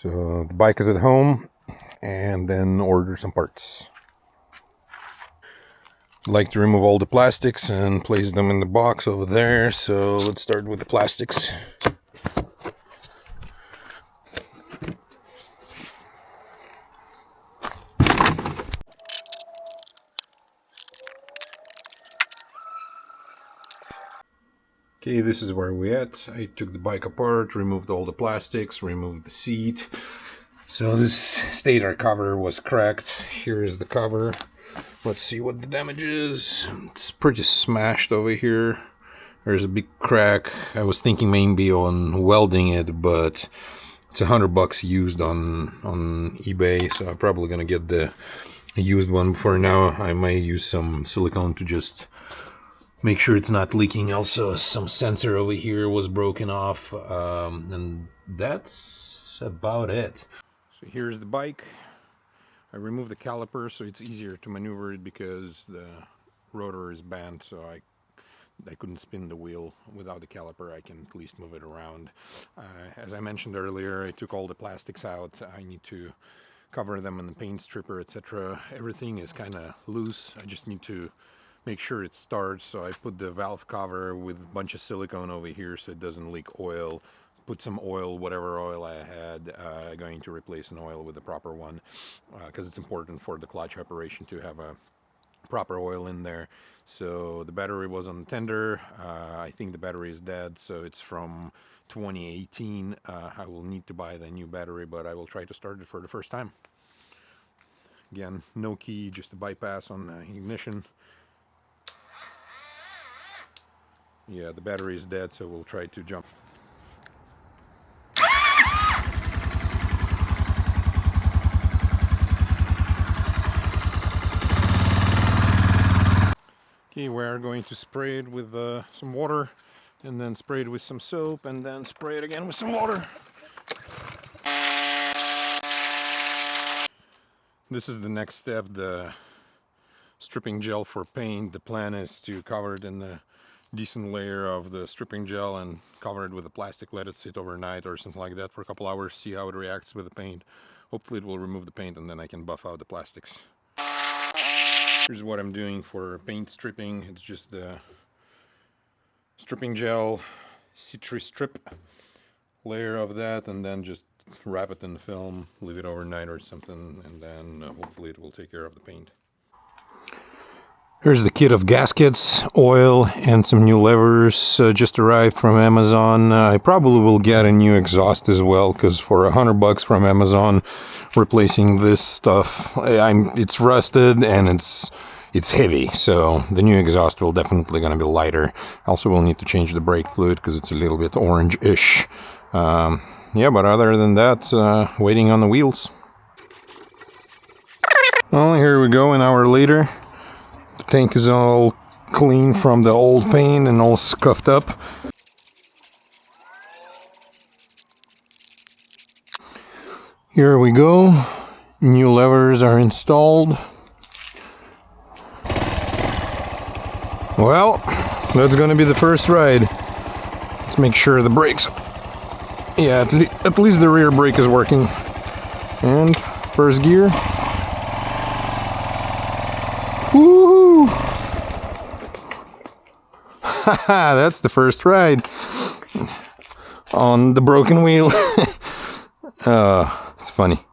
So the bike is at home, and then order some parts. I'd like to remove all the plastics and place them in the box over there, so let's start with the plastics. Okay, this is where we're at. I took the bike apart, removed all the plastics, removed the seat. So this stator cover was cracked. Here is the cover. Let's see what the damage is. It's pretty smashed over here. There's a big crack. I was thinking maybe on welding it, but it's $100 used on eBay, so I'm probably gonna get the used one. For now, I might use some silicone to just make sure it's not leaking. Also, some sensor over here was broken off, and that's about it. So here's the bike. I removed the caliper so it's easier to maneuver it because the rotor is bent, so I couldn't spin the wheel without the caliper. I can at least move it around. As I mentioned earlier, I took all the plastics out. I need to cover them in the paint stripper, etc. Everything is kind of loose. I just need to make sure it starts. So I put the valve cover with a bunch of silicone over here so it doesn't leak oil. Put some oil, whatever oil I had, going to replace an oil with the proper one, because it's important for the clutch operation to have a proper oil in there. So the battery was on tender. I think the battery is dead, so it's from 2018. I will need to buy the new battery, but I will try to start it for the first time. Again, no key, just a bypass on the ignition. Yeah, the battery is dead, so we'll try to jump. Okay, we're going to spray it with some water, and then spray it with some soap, and then spray it again with some water. This is the next step, the stripping gel for paint. The plan is to cover it in a decent layer of the stripping gel and cover it with the plastic, let it sit overnight or something like that for a couple hours, see how it reacts with the paint. Hopefully it will remove the paint, and then I can buff out the plastics. Here's what I'm doing for paint stripping. It's just the stripping gel, citrus strip layer of that, and then just wrap it in the film, leave it overnight or something, and then hopefully it will take care of the paint. Here's the kit of gaskets, oil, and some new levers just arrived from Amazon. I probably will get a new exhaust as well, because for $100 from Amazon, replacing this stuff, it's rusted and it's heavy, so the new exhaust will definitely gonna be lighter. Also, we'll need to change the brake fluid because it's a little bit orange-ish. Yeah, but other than that, waiting on the wheels. Well, here we go, an hour later. The tank is all clean from the old paint and all scuffed up. Here we go. New levers are installed. Well, that's gonna be the first ride. Let's make sure the brakes... Yeah, at least the rear brake is working. And first gear. Woohoo! Haha, that's the first ride. On the broken wheel. It's funny.